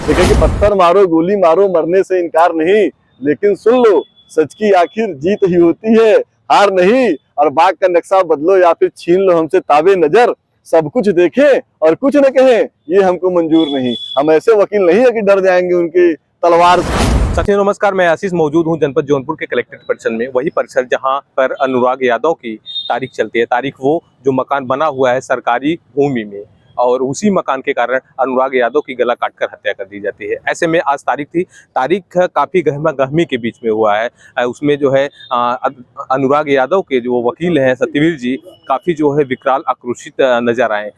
देखिए कि पत्थर मारो गोली मारो मरने से इनकार नहीं, लेकिन सुन लो सच की आखिर जीत ही होती है, हार नहीं। और बाग का नक्शा बदलो या फिर छीन लो हमसे ताबे नजर, सब कुछ देखें और कुछ न कहें ये हमको मंजूर नहीं। हम ऐसे वकील नहीं है कि डर जाएंगे उनकी तलवार से। साथियों नमस्कार, मैं आशीष मौजूद हूं जनपद जौनपुर के कलेक्ट्रेट परिसर में। वही परिसर जहां पर अनुराग यादव की तारीख चलती है। तारीख वो जो मकान बना हुआ है सरकारी भूमि में, और उसी मकान के कारण अनुराग यादव की गला काटकर हत्या कर दी जाती है। ऐसे में आज तारीख थी, तारीख काफ़ी गहमा गहमी के बीच में हुआ है। उसमें जो है अनुराग यादव के जो वकील हैं सत्यवीर जी, काफ़ी जो है विकराल आक्रोशित नजर आए।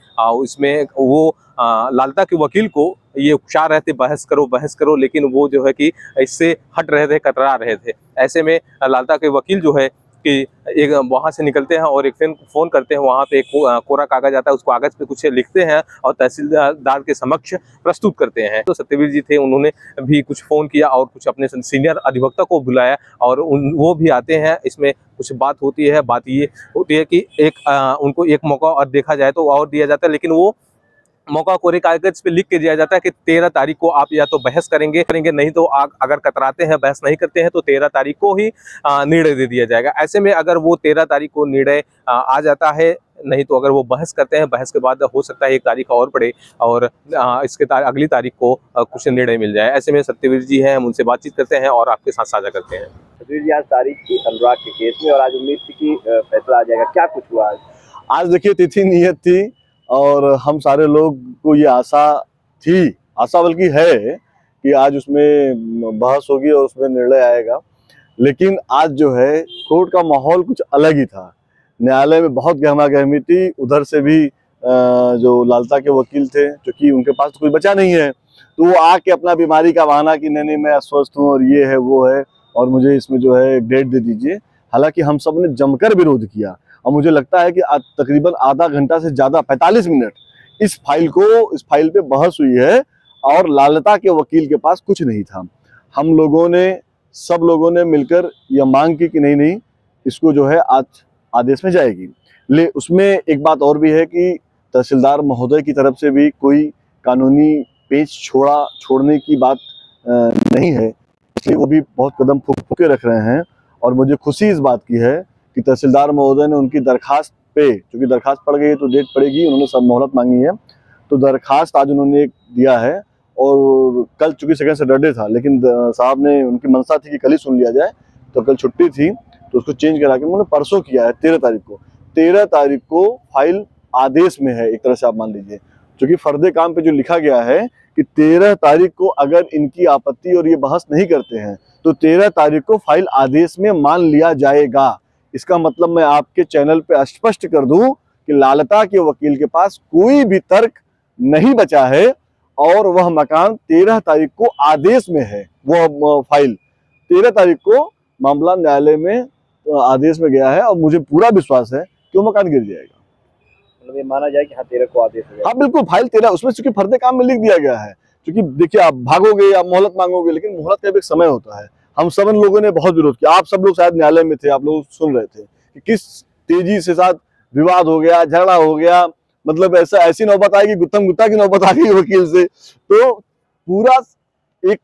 इसमें वो लालता के वकील को ये उकसा रहे थे बहस करो, लेकिन वो जो है कि इससे हट रहे थे, कतरा रहे थे। ऐसे में लालता के वकील जो है कि एक वहाँ से निकलते हैं और एक फ़ोन करते हैं। वहाँ पे एक कोरा कागज आता है, उस कागज़ पे कुछ लिखते हैं और तहसीलदार के समक्ष प्रस्तुत करते हैं। तो सत्यवीर जी थे, उन्होंने भी कुछ फ़ोन किया और कुछ अपने सीनियर अधिवक्ता को बुलाया और वो भी आते हैं। इसमें कुछ बात होती है। बात ये होती है कि उनको एक मौका और देखा जाए तो और दिया जाता है, लेकिन वो मौका कोरे कागज पे लिख के दिया जाता है कि 13 तारीख को आप या तो बहस करेंगे, नहीं तो अगर कतराते हैं, बहस नहीं करते हैं तो 13 तारीख को ही निर्णय दे दिया जाएगा। ऐसे में अगर वो 13 तारीख को निर्णय आ जाता है, नहीं तो अगर वो बहस करते हैं, बहस के बाद हो सकता है एक तारीख और पड़े और इसके अगली तारीख को कुछ निर्णय मिल जाए। ऐसे में सत्यवीर जी हैं, हम उनसे बातचीत करते हैं और आपके साथ साझा करते हैं। सत्यवीर जी, आज तारीख थी अनुराग के केस में और आज उम्मीद थी कि फैसला आ जाएगा, क्या कुछ हुआ आज? आज देखिए तिथि नियत थी और हम सारे लोग को ये आशा थी, आशा बल्कि है कि आज उसमें बहस होगी और उसमें निर्णय आएगा। लेकिन आज जो है कोर्ट का माहौल कुछ अलग ही था। न्यायालय में बहुत गहमा गहमी थी। उधर से भी जो लालता के वकील थे, क्योंकि उनके पास तो कुछ बचा नहीं है, तो वो आके अपना बीमारी का बहाना कि नहीं मैं अस्वस्थ हूँ और ये है वो है और मुझे इसमें जो है डेट दे दीजिए। हालांकि हम सब ने जमकर विरोध किया और मुझे लगता है कि आज तकरीबन आधा घंटा से ज़्यादा 45 मिनट इस फाइल पे बहस हुई है और लालता के वकील के पास कुछ नहीं था। हम लोगों ने, सब लोगों ने मिलकर यह मांग की कि नहीं इसको जो है आज आदेश में जाएगी। ले उसमें एक बात और भी है कि तहसीलदार महोदय की तरफ से भी कोई कानूनी पेच छोड़ने की बात नहीं है, इसलिए वो भी बहुत कदम फूके रख रहे हैं। और मुझे खुशी इस बात की है कि तहसीलदार महोदय ने उनकी दरखास्त पे, क्योंकि दरखास्त पड़ गई है तो डेट पड़ेगी, उन्होंने सब मोहलत मांगी है, तो दरखास्त आज उन्होंने दिया है। और कल चूंकि सेकंड सैटरडे था, लेकिन साहब ने, उनकी मंशा थी कि कल ही सुन लिया जाए, तो कल छुट्टी थी तो उसको चेंज करा के उन्होंने परसों किया है 13 तारीख को। 13 तारीख को फाइल आदेश में है, एक तरह से आप मान लीजिए, क्योंकि फर्दे काम पे जो लिखा गया है कि 13 तारीख को अगर इनकी आपत्ति और ये बहस नहीं करते हैं तो 13 तारीख को फाइल आदेश में मान लिया जाएगा। इसका मतलब मैं आपके चैनल पे स्पष्ट कर दूं कि लालता के वकील के पास कोई भी तर्क नहीं बचा है और वह मकान 13 तारीख को आदेश में है। वह फाइल 13 तारीख को मामला न्यायालय में आदेश में गया है और मुझे पूरा विश्वास है कि वो मकान गिर जाएगा। मतलब ये माना जाए कि हाँ 13 को आदेश है। हाँ बिल्कुल, फाइल 13 उसमें चूंकि फर्दे काम में लिख दिया गया है। क्योंकि देखिए आप भागोगे, आप मोहलत मांगोगे, लेकिन मोहलत का भी एक समय होता है। हम सब लोगों ने बहुत विरोध किया, आप सब लोग शायद न्यायालय में थे, आप लोग सुन रहे थे कि किस तेजी से साथ विवाद हो गया, झगड़ा हो गया। मतलब ऐसी नौबत आई कि गुत्तम गुत्ता की नौबत आ गई वकील से। तो पूरा एक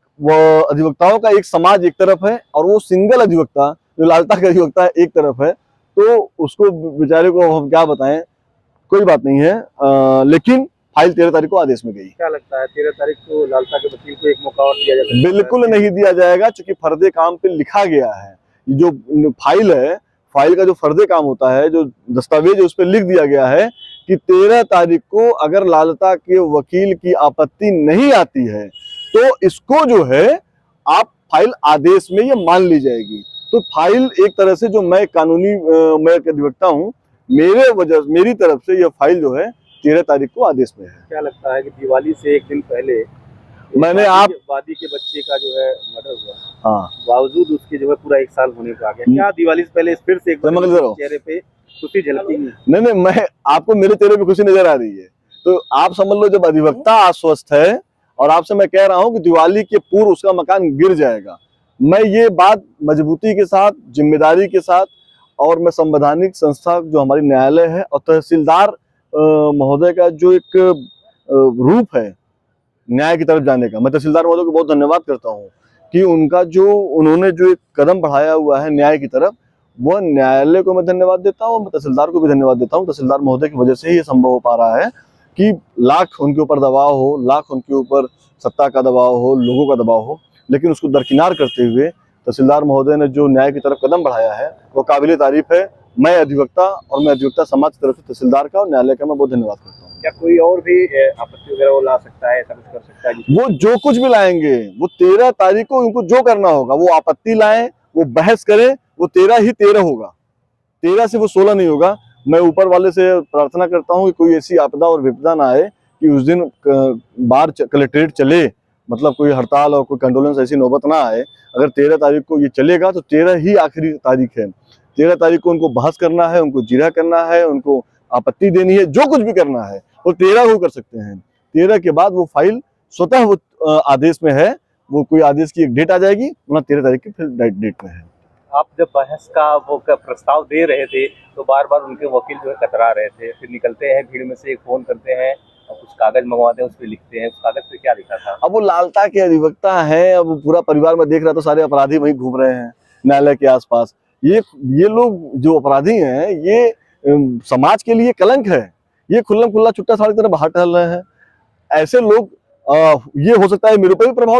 अधिवक्ताओं का एक समाज एक तरफ है और वो सिंगल अधिवक्ता जो लालता का अधिवक्ता है एक तरफ है, तो उसको बेचारे को हम क्या बताएं, कोई बात नहीं है। लेकिन फाइल 13 तारीख को आदेश में गई। क्या लगता है 13 तारीख को लालता के वकील को एक मौका और दिया जाता है? बिल्कुल नहीं दिया जाएगा, क्योंकि फर्दे काम पे लिखा गया है। जो फाइल है, फाइल का जो फर्दे काम होता है, जो दस्तावेज उस पर लिख दिया गया है कि 13 तारीख को अगर लालता के वकील की आपत्ति नहीं आती है तो इसको जो है आप फाइल आदेश में ये मान ली जाएगी। तो फाइल एक तरह से, जो मैं कानूनी मैं अधिवक्ता हूँ, मेरी तरफ से यह फाइल जो है 13 तारीख को आदेश में है। क्या लगता है कि दिवाली से एक दिन पहले मैंने वादी के बच्चे का जो है मर्डर हुआ, हाँ, बावजूद उसके जो है पूरा 1 साल होने को आ गया, क्या दिवाली से पहले फिर से एक बार चेहरे पे खुशी झलकी? नहीं, मैं आपको मेरे चेहरे पे खुशी नजर आ रही है, तो आप समझ लो जब अधिवक्ता आश्वस्त है और आपसे मैं कह रहा हूं कि दिवाली के पूर्व उसका मकान गिर जाएगा, मैं ये बात मजबूती के साथ, जिम्मेदारी के साथ, और मैं संवैधानिक संस्था जो हमारी न्यायालय है और तहसीलदार महोदय का जो एक रूप है, न्याय की तरफ जाने का। मैं तहसीलदार महोदय को बहुत धन्यवाद करता हूँ कि उन्होंने जो एक कदम बढ़ाया हुआ है न्याय की तरफ, वो न्यायालय को मैं धन्यवाद देता हूँ, मैं तहसीलदार को भी धन्यवाद देता हूँ। तहसीलदार महोदय की वजह से ही ये संभव हो पा रहा है कि लाख उनके ऊपर दबाव हो, लाख उनके ऊपर सत्ता का दबाव हो, लोगों का दबाव हो, लेकिन उसको दरकिनार करते हुए तहसीलदार महोदय ने जो न्याय की तरफ कदम बढ़ाया है वो काबिले तारीफ है। मैं अधिवक्ता समाज की तरफ से तहसीलदार का और न्यायालय का मैं बहुत धन्यवाद करता हूँ। क्या कोई और भी आपत्ति वगैरह वो ला सकता है, ऐसा कुछ कर सकता है? वो जो कुछ भी लाएंगे, वो 13 तारीख को उनको जो करना होगा, वो आपत्ति लाएं, वो बहस करें, वो 13 ही 13 होगा, 13 से वो 16 नहीं होगा। मैं ऊपर वाले से प्रार्थना करता हूँ कि कोई ऐसी आपदा और विपदा ना आए कि उस दिन बाहर कलेक्ट्रेट चले, मतलब कोई हड़ताल और कोई कंडोलेंस ऐसी नौबत ना आए। अगर 13 तारीख को ये चलेगा तो 13 ही आखिरी तारीख है। 13 तारीख को उनको बहस करना है, उनको जिरह करना है, उनको आपत्ति देनी है, जो कुछ भी करना है वो 13 को कर सकते हैं। 13 के बाद वो फाइल स्वतः वो आदेश में है, वो कोई आदेश की एक डेट आ जाएगी, वरना 13 तारीख की फिर डेट में है। आप जब बहस का वो प्रस्ताव दे रहे थे तो बार बार उनके वकील जो है कतरा रहे थे, फिर निकलते हैं भीड़ में से, एक फोन करते हैं और कुछ कागज मंगवाते हैं, उस पर लिखते हैं। उस कागज पे क्या लिखा था? अब वो लालता के अधिवक्ता है, अब पूरा परिवार में देख रहा तो सारे अपराधी वहीं घूम रहे हैं न्यायालय के आसपास। ये लोग जो अपराधी हैं, ये समाज के लिए कलंक है। ये खुल्लम खुल्ला चुट्टा साड़ी तरह बाहर टहल रहे हैं। ऐसे लोग ये हो सकता है मेरे ऊपर भी प्रभाव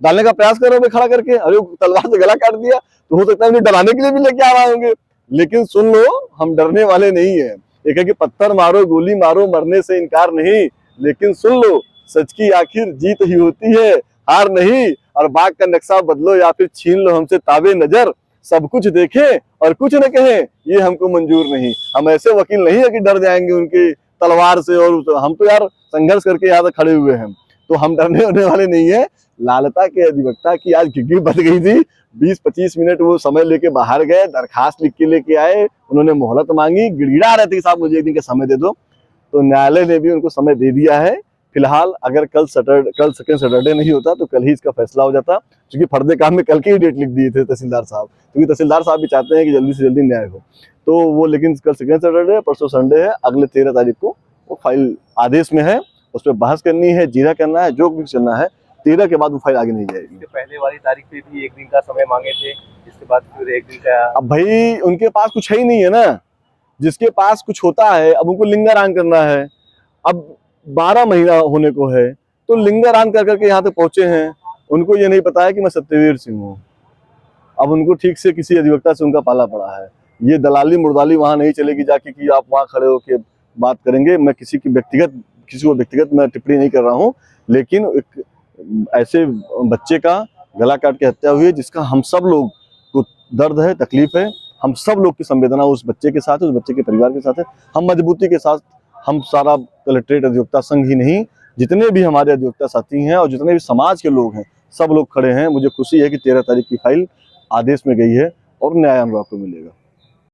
डालने का प्रयास कर रहे हैं खड़ा करके। अरे तलवार से गला काट दिया तो हो सकता है मुझे डराने के लिए भी लेके आ रहे होंगे। लेकिन सुन लो, हम डरने वाले नहीं है। एक है कि पत्थर मारो, गोली मारो, मरने से इनकार नहीं, लेकिन सुन लो, सच की आखिर जीत ही होती है, हार नहीं। और बाग का नक्शा बदलो या फिर छीन लो हमसे ताबे नजर, सब कुछ देखें और कुछ न कहें, ये हमको मंजूर नहीं। हम ऐसे वकील नहीं है कि डर जाएंगे उनकी तलवार से, और हम तो यार संघर्ष करके यहाँ तक खड़े हुए हैं, तो हम डरने होने वाले नहीं है। लालता के अधिवक्ता की आज घिघी बच गई थी। 20-25 मिनट वो समय लेके बाहर गए, दरखास्त लिख के लेके आए, उन्होंने मोहलत मांगी, गिड़गिड़ा रहे थे कि साहब मुझे एक दिन का समय दे दो, तो न्यायालय ने भी उनको समय दे दिया है। फिलहाल अगर कल सेकंड सैटरडे नहीं होता तो कल ही इसका फैसला हो जाता, क्योंकि फर्दे काम में कल की ही डेट लिख दिए थे तहसीलदार साहब, क्योंकि तहसीलदार साहब भी चाहते हैं कि जल्दी से जल्दी न्याय हो। तो वो, लेकिन कल सेकंड सैटरडे है, परसों संडे है, अगले 13 तारीख को वो फाइल आदेश में है, उस पर बहस करनी है, जिरह करना है, जो कुछ करना है। 13 के बाद वो फाइल आगे नहीं जाएगी। इससे पहले वाली तारीख पे भी एक दिन का समय मांगे थे, इसके बाद फिर एक दिन का। अब भाई उनके पास कुछ है ही नहीं है ना, जिसके पास कुछ होता है अब उनको लिंगारान करना है। अब 12 महीना होने को है तो लिंगारान कर करके यहाँ तक पहुंचे हैं। उनको ये नहीं पता है कि मैं सत्यवीर सिंह हूँ। अब उनको ठीक से किसी अधिवक्ता से उनका पाला पड़ा है। ये दलाली मुर्दाली वहां नहीं चलेगी जाके कि आप वहां खड़े होकर बात करेंगे। मैं किसी को व्यक्तिगत मैं टिप्पणी नहीं कर रहा हूँ, लेकिन एक ऐसे बच्चे का गला काट के हत्या हुई है, जिसका हम सब लोग को दर्द है, तकलीफ है। हम सब लोग की संवेदना उस बच्चे के साथ है, उस बच्चे के परिवार के साथ है। हम मजबूती के साथ, हम सारा कलेक्ट्रेट अधिवक्ता संघ ही नहीं, जितने भी हमारे अधिवक्ता साथी हैं और जितने भी समाज के लोग हैं, सब लोग खड़े हैं। मुझे खुशी है कि 13 तारीख की फाइल आदेश में गई है और न्याय अनुराग को मिलेगा।